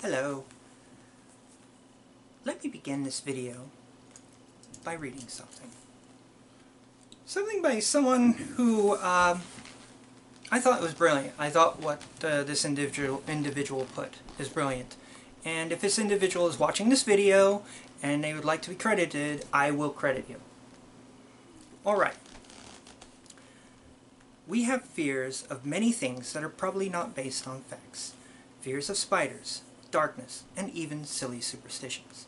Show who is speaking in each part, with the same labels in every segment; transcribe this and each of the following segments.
Speaker 1: Hello. Let me begin this video by reading something. Something by someone who I thought was brilliant. I thought what this individual put is brilliant. And if this individual is watching this video and they would like to be credited, I will credit you. Alright. We have fears of many things that are probably not based on facts. Fears of spiders, darkness, and even silly superstitions.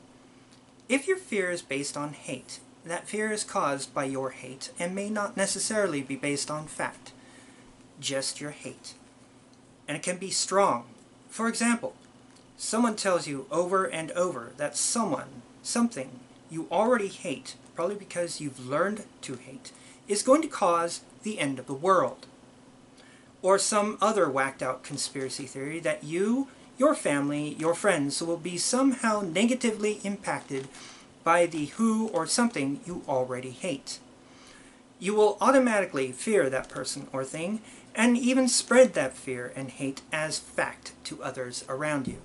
Speaker 1: If your fear is based on hate, that fear is caused by your hate and may not necessarily be based on fact, just your hate. And it can be strong. For example, someone tells you over and over that something you already hate, probably because you've learned to hate, is going to cause the end of the world. Or some other whacked out conspiracy theory that you, your family, your friends will be somehow negatively impacted by the who or something you already hate. You will automatically fear that person or thing, and even spread that fear and hate as fact to others around you.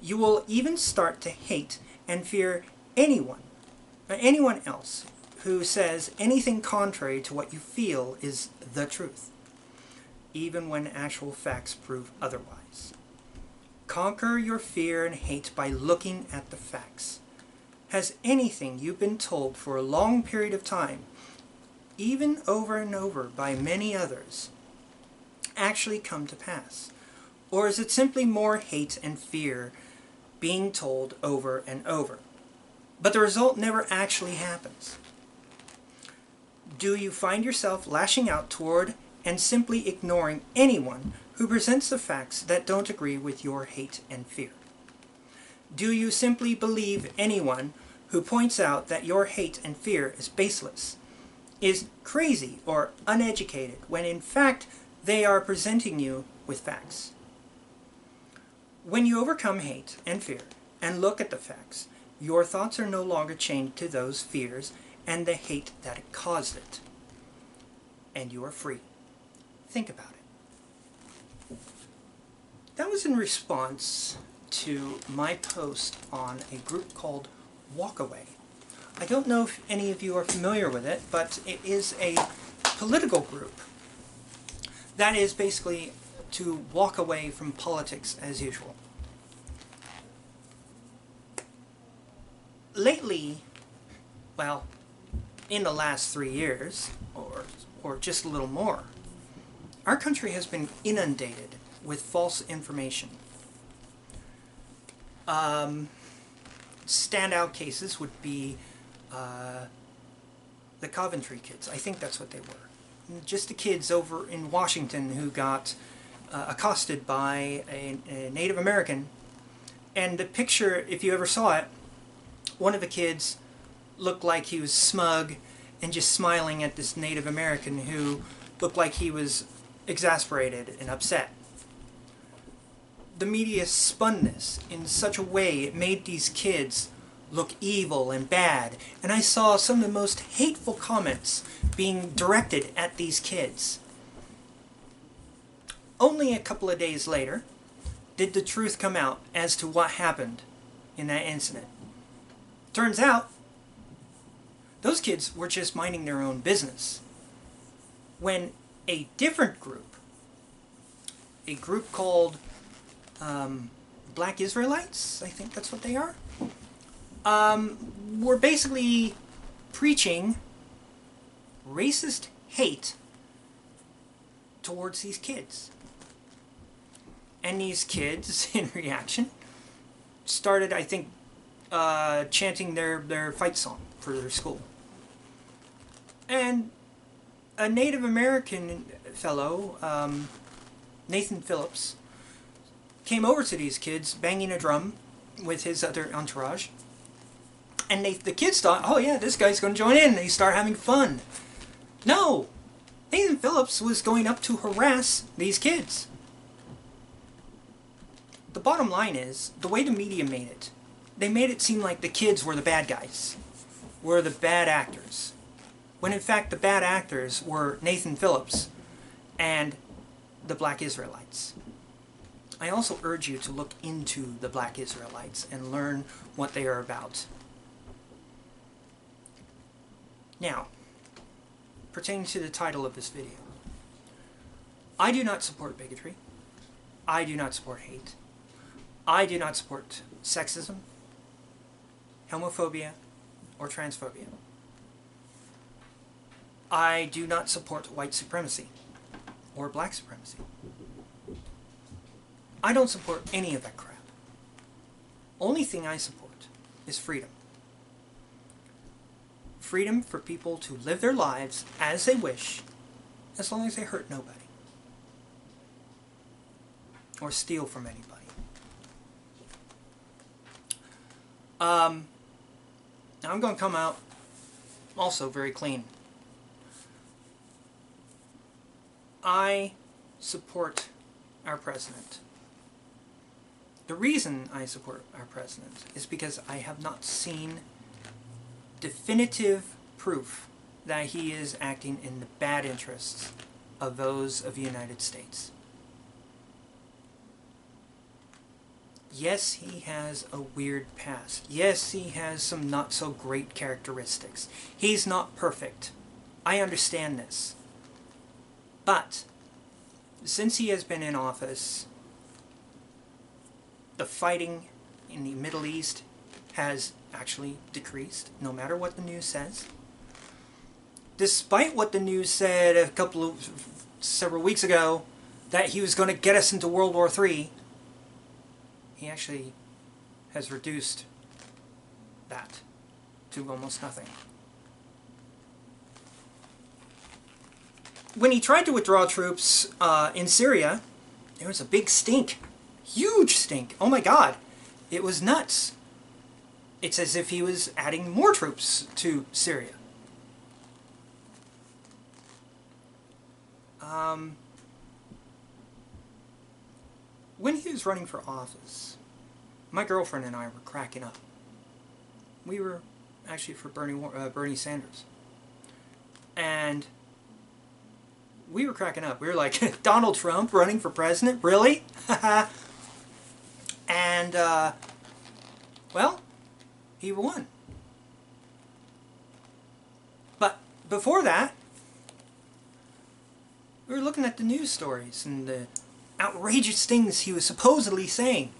Speaker 1: You will even start to hate and fear anyone else who says anything contrary to what you feel is the truth, even when actual facts prove otherwise. Conquer your fear and hate by looking at the facts. Has anything you've been told for a long period of time, even over and over by many others, actually come to pass? Or is it simply more hate and fear being told over and over, but the result never actually happens? Do you find yourself lashing out toward and simply ignoring anyone who presents the facts that don't agree with your hate and fear? Do you simply believe anyone who points out that your hate and fear is baseless, is crazy or uneducated, when in fact they are presenting you with facts? When you overcome hate and fear and look at the facts, your thoughts are no longer chained to those fears and the hate that it caused it. And you are free. Think about it. That was in response to my post on a group called Walkaway. I don't know if any of you are familiar with it, but it is a political group that is basically to walk away from politics as usual. Lately, well, in the last 3 years, or just a little more, our country has been inundated with false information. Standout cases would be the Coventry kids. I think that's what they were. Just the kids over in Washington who got accosted by a Native American. And the picture, if you ever saw it, one of the kids looked like he was smug and just smiling at this Native American who looked like he was exasperated and upset. The media spun this in such a way it made these kids look evil and bad, and I saw some of the most hateful comments being directed at these kids. Only a couple of days later did the truth come out as to what happened in that incident. Turns out those kids were just minding their own business when a different group, a group called Black Israelites, I think that's what they are, were basically preaching racist hate towards these kids. And these kids, in reaction, started, I think, chanting their fight song for their school. And a Native American fellow, Nathan Phillips, came over to these kids banging a drum with his other entourage. And the kids thought, oh yeah, this guy's going to join in. And they start having fun. No! Nathan Phillips was going up to harass these kids. The bottom line is, the way the media made it, they made it seem like the kids were the bad guys, were the bad actors. When in fact the bad actors were Nathan Phillips and the Black Israelites. I also urge you to look into the Black Israelites and learn what they are about. Now, pertaining to the title of this video, I do not support bigotry. I do not support hate. I do not support sexism, homophobia, or transphobia. I do not support white supremacy or black supremacy. I don't support any of that crap. Only thing I support is freedom. Freedom for people to live their lives as they wish, as long as they hurt nobody or steal from anybody. Now I'm going to come out also very clean. I support our president. The reason I support our president is because I have not seen definitive proof that he is acting in the bad interests of those of the United States. Yes, he has a weird past. Yes, he has some not so great characteristics. He's not perfect. I understand this. But since he has been in office, the fighting in the Middle East has actually decreased, no matter what the news says. Despite what the news said several weeks ago, that he was going to get us into World War III, he actually has reduced that to almost nothing. When he tried to withdraw troops in Syria, there was a big stink. Huge stink. Oh my God. It was nuts. It's as if he was adding more troops to Syria. When he was running for office, my girlfriend and I were cracking up. We were actually for Bernie Sanders. And we were cracking up. We were like, Donald Trump running for president? Really? And, well, he won. But before that, we were looking at the news stories and the outrageous things he was supposedly saying.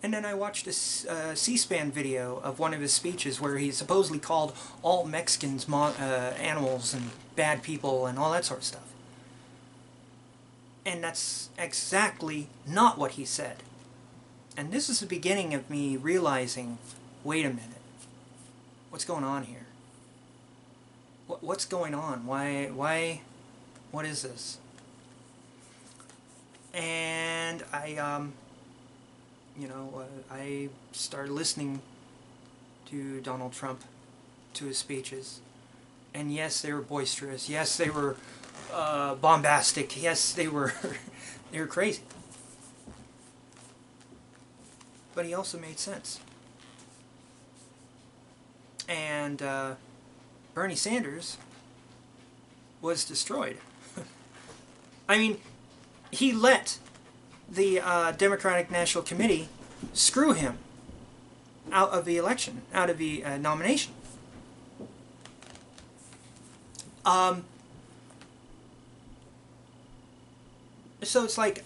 Speaker 1: And then I watched a C-SPAN video of one of his speeches where he supposedly called all Mexicans animals and bad people and all that sort of stuff. And that's exactly not what he said. And this is the beginning of me realizing, wait a minute, what's going on here? What's going on? Why, what is this? And I started listening to Donald Trump, to his speeches. And yes, they were boisterous. Yes, they were bombastic. Yes, they were they were crazy. But he also made sense. And Bernie Sanders was destroyed. I mean, he let the Democratic National Committee screw him out of the election, out of the nomination. So it's like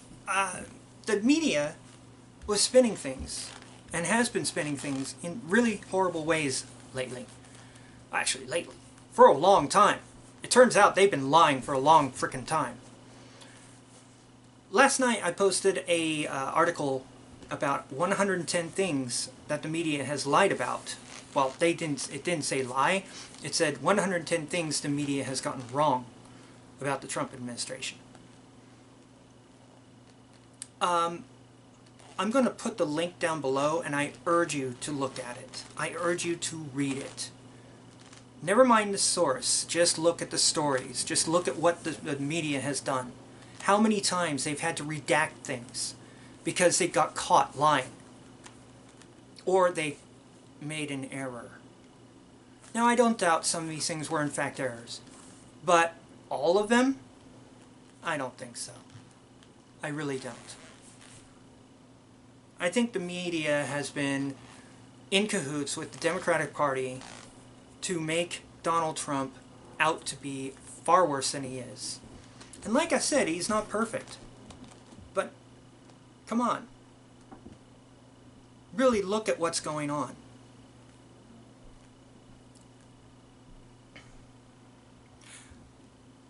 Speaker 1: the media was spinning things, and has been spinning things in really horrible ways lately. Actually, lately. For a long time. It turns out they've been lying for a long frickin' time. Last night I posted a article about 110 things that the media has lied about. Well, it didn't say lie. It said 110 things the media has gotten wrong about the Trump administration. I'm going to put the link down below, and I urge you to look at it. I urge you to read it. Never mind the source. Just look at the stories. Just look at what the media has done. How many times they've had to redact things because they got caught lying. Or they made an error. Now, I don't doubt some of these things were in fact errors. But all of them? I don't think so. I really don't. I think the media has been in cahoots with the Democratic Party to make Donald Trump out to be far worse than he is. And like I said, he's not perfect. But, come on. Really look at what's going on.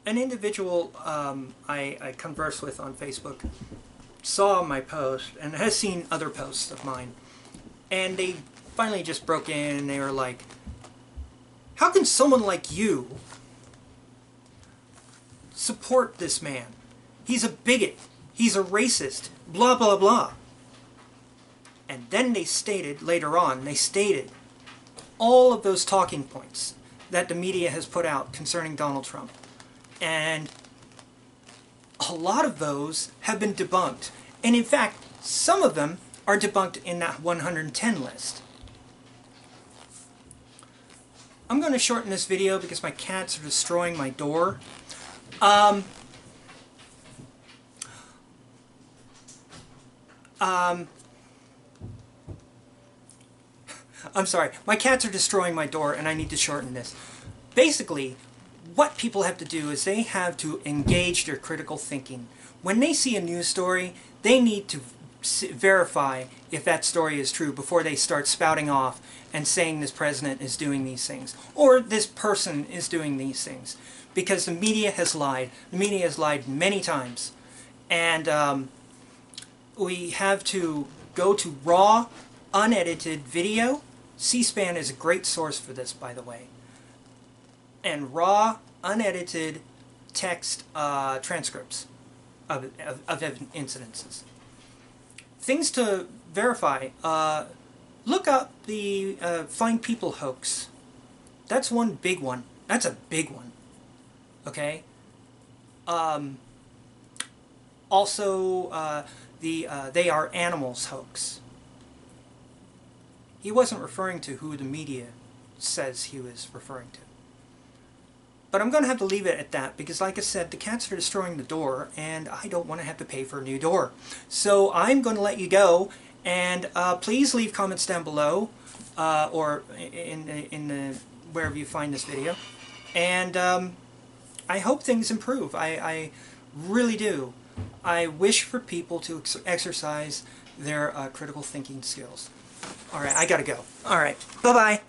Speaker 1: An individual I converse with on Facebook saw my post and has seen other posts of mine, and they finally just broke in and they were like, how can someone like you support this man? He's a bigot, he's a racist, blah blah blah. And then they stated, later on, they stated all of those talking points that the media has put out concerning Donald Trump. And a lot of those have been debunked. And in fact, some of them are debunked in that 110 list. I'm going to shorten this video because my cats are destroying my door. I'm sorry, my cats are destroying my door and I need to shorten this. Basically, what people have to do is they have to engage their critical thinking. When they see a news story, they need to verify if that story is true before they start spouting off and saying this president is doing these things, or this person is doing these things. Because the media has lied. The media has lied many times. And we have to go to raw, unedited video. C-SPAN is a great source for this, by the way. And raw, unedited text transcripts of incidences. Things to verify. Look up the Find People hoax. That's one big one. That's a big one. Okay? Also, the They Are Animals hoax. He wasn't referring to who the media says he was referring to. But I'm going to have to leave it at that because, like I said, the cats are destroying the door and I don't want to have to pay for a new door. So I'm going to let you go, and please leave comments down below or in the wherever you find this video. And I hope things improve. I really do. I wish for people to exercise their critical thinking skills. Alright, I gotta go. Alright, bye-bye.